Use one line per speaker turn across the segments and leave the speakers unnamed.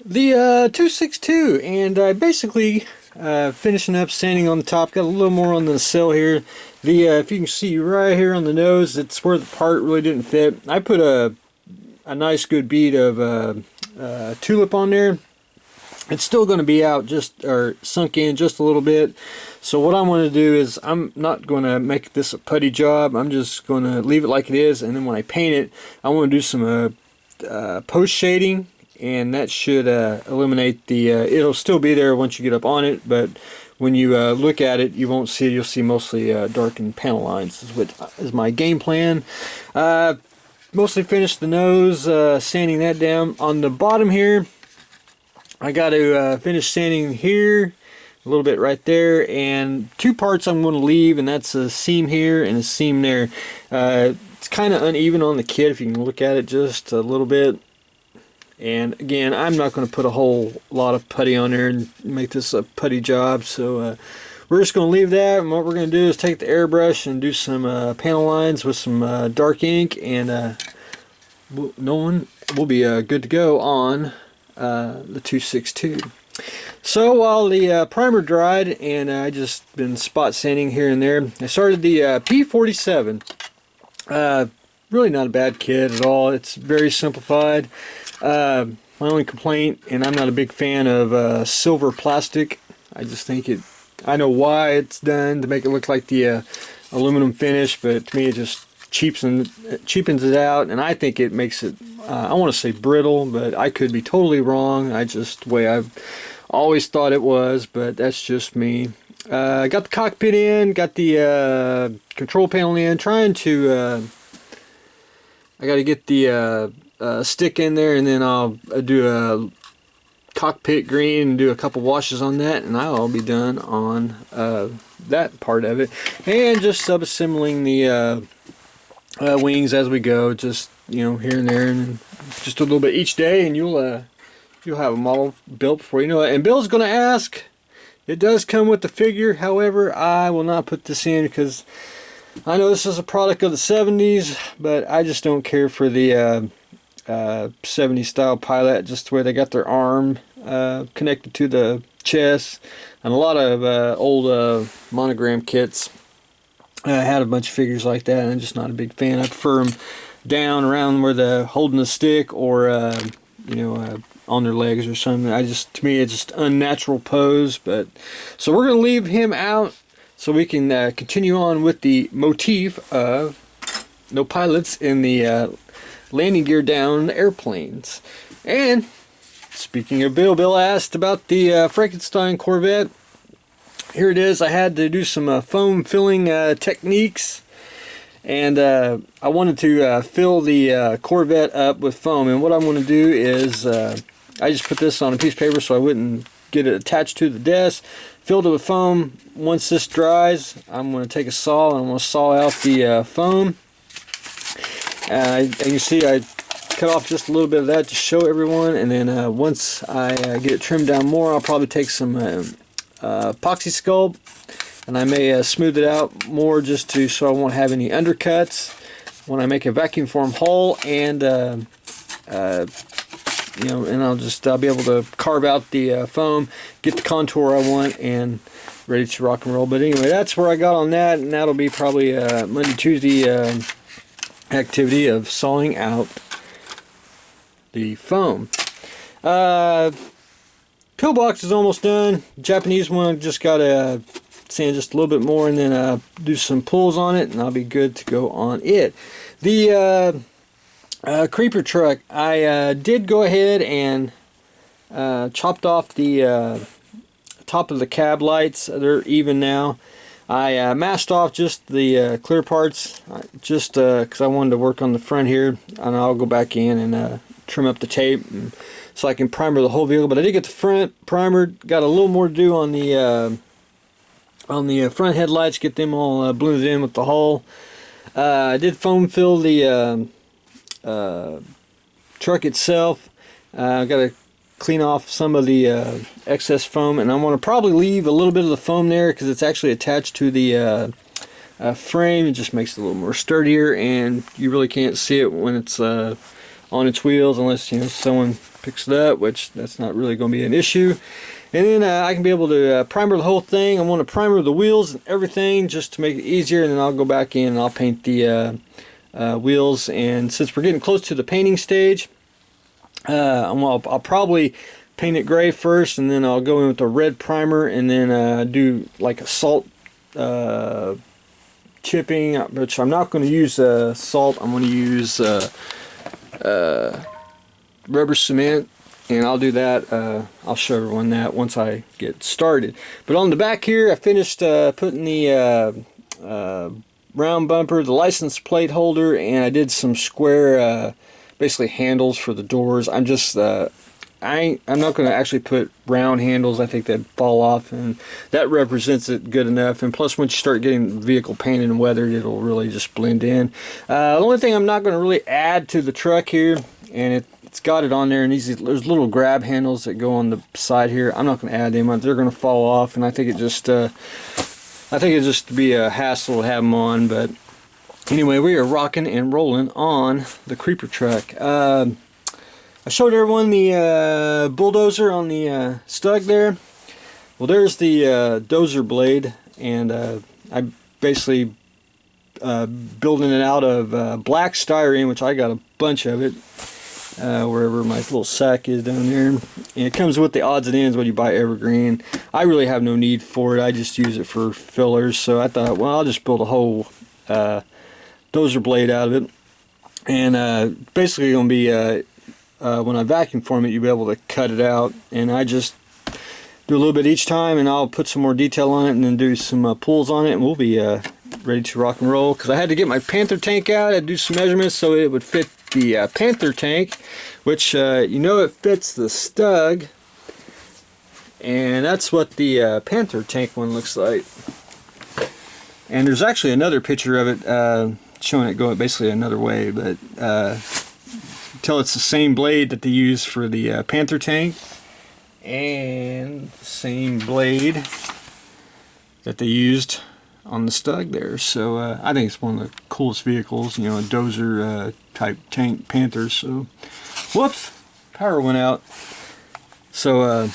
The 262, and I basically finishing up sanding on the top. Got a little more on the sill here. The if you can see right here on the nose, it's where the part really didn't fit. I put a nice good bead of tulip on there. It's still going to be out just or sunk in just a little bit. So what I'm going to do is I'm not going to make this a putty job. I'm just going to leave it like it is, and then when I paint it, I want to do some post shading, and that should eliminate the it'll still be there once you get up on it, but when you look at it, you won't see it. You'll see mostly darkened panel lines. Is what is my game plan. Mostly finished the nose, sanding that down. On the bottom here, I got to finish sanding here, a little bit right there, and two parts I'm going to leave, and that's a seam here and a seam there. It's kind of uneven on the kit if you can look at it just a little bit. And again, I'm not going to put a whole lot of putty on there and make this a putty job, so we're just going to leave that. And what we're going to do is take the airbrush and do some panel lines with some dark ink, and we'll be good to go on the 262. So while the primer dried and I just been spot sanding here and there, I started the P47. Really not a bad kit at all. It's very simplified. My only complaint, and I'm not a big fan of silver plastic. I just think I know why it's done to make it look like the aluminum finish, but to me it just cheapens it out, and I think it makes it, I want to say brittle, but I could be totally wrong. The way I've always thought it was, but that's just me. Got the cockpit in, got the control panel in, trying to, I got to get the stick in there, and then I'll do a cockpit green and do a couple washes on that, and I'll be done on that part of it, and just sub-assembling the wings as we go, just here and there, and just a little bit each day, and you'll have a model built before you know it. And Bill's going to ask, it does come with the figure. However, I will not put this in because I know this is a product of the 70s, but I just don't care for the 70s style pilot, just the way they got their arm connected to the chest, and a lot of old monogram kits had a bunch of figures like that, and I'm just not a big fan. I prefer them down around where they're holding the stick, or on their legs or something. To me, it's just unnatural pose. But so we're gonna leave him out so we can continue on with the motif of no pilots in the landing gear down airplanes. And speaking of Bill asked about the Frankenstein Corvette. Here it is. I had to do some foam filling techniques, and I wanted to fill the Corvette up with foam. And what I'm going to do is I just put this on a piece of paper so I wouldn't get it attached to the desk. Filled it with foam. Once this dries, I'm going to take a saw and I'm going to saw out the foam. And you see I cut off just a little bit of that to show everyone, and then once I get it trimmed down more, I'll probably take some epoxy sculpt, and I may smooth it out more just so I won't have any undercuts when I make a vacuum form hole, and and I'll be able to carve out the foam, get the contour I want, and ready to rock and roll. But anyway, that's where I got on that, and that'll be probably Monday, Tuesday activity of sawing out the foam. Pillbox is almost done. Japanese one, just got to sand just a little bit more, and then do some pulls on it, and I'll be good to go on it. The creeper truck, I did go ahead and chopped off the top of the cab lights. They're even now. I masked off just the clear parts, just because I wanted to work on the front here, and I'll go back in and trim up the tape so I can primer the whole vehicle. But I did get the front primered. Got a little more to do on the front headlights, get them all blended in with the hull. I did foam fill the truck itself. I've got to clean off some of the excess foam, and I want to probably leave a little bit of the foam there because it's actually attached to the frame. It just makes it a little more sturdier, and you really can't see it when it's on its wheels unless someone picks it up, which that's not really going to be an issue. And then I can be able to primer the whole thing. I want to primer the wheels and everything just to make it easier, and then I'll go back in and I'll paint the wheels. And since we're getting close to the painting stage, I'll probably paint it gray first, and then I'll go in with a red primer, and then do like a salt chipping, which I'm not going to use salt. I'm going to use rubber cement, and I'll do that. I'll show everyone that once I get started. But on the back here, I finished putting the round bumper, the license plate holder, and I did some square basically handles for the doors. I'm just I'm not going to actually put round handles. I think they'd fall off, and that represents it good enough. And plus, once you start getting the vehicle painted and weathered, it'll really just blend in. The only thing I'm not going to really add to the truck here, and it's got it on there, and there's little grab handles that go on the side here. I'm not going to add them. They're going to fall off, and I think it just be a hassle to have them on. But anyway, we are rocking and rolling on the creeper truck. I showed everyone the bulldozer on the stug there. Well, there's the dozer blade, and I basically building it out of black styrene, which I got a bunch of it wherever my little sack is down there. And it comes with the odds and ends when you buy evergreen. I really have no need for it. I just use it for fillers, so I thought, well, I'll just build a whole dozer blade out of it. And basically going to be when I vacuum form it, you'll be able to cut it out, and I just do a little bit each time, and I'll put some more detail on it and then do some pulls on it, and we'll be ready to rock and roll. Because I had to get my Panther tank out, I had to do some measurements so it would fit the Panther tank, which it fits the stug, and that's what the Panther tank one looks like. And there's actually another picture of it showing it going basically another way, but tell it's the same blade that they use for the Panther tank, and the same blade that they used on the stug there. So I think it's one of the coolest vehicles, a dozer type tank Panther. So whoops, power went out. So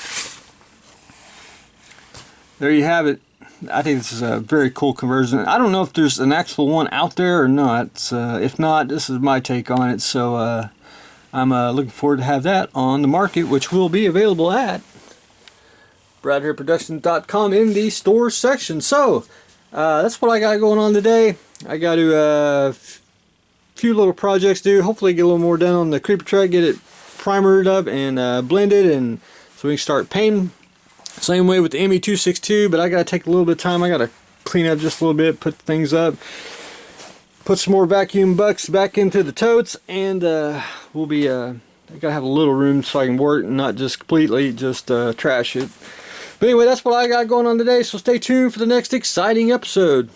there you have it. I think this is a very cool conversion. I don't know if there's an actual one out there or not. If not, this is my take on it. So I'm looking forward to have that on the market, which will be available at BradHareProductions.com in the store section. So that's what I got going on today. I got to few little projects to do. Hopefully get a little more done on the creeper truck, get it primered up and blended, and so we can start painting. Same way with the ME262, but I got to take a little bit of time. I got to clean up just a little bit, put things up, put some more vacuum bucks back into the totes, and we'll be I gotta have a little room so I can work and not just completely just trash it. But anyway, that's what I got going on today, so stay tuned for the next exciting episode.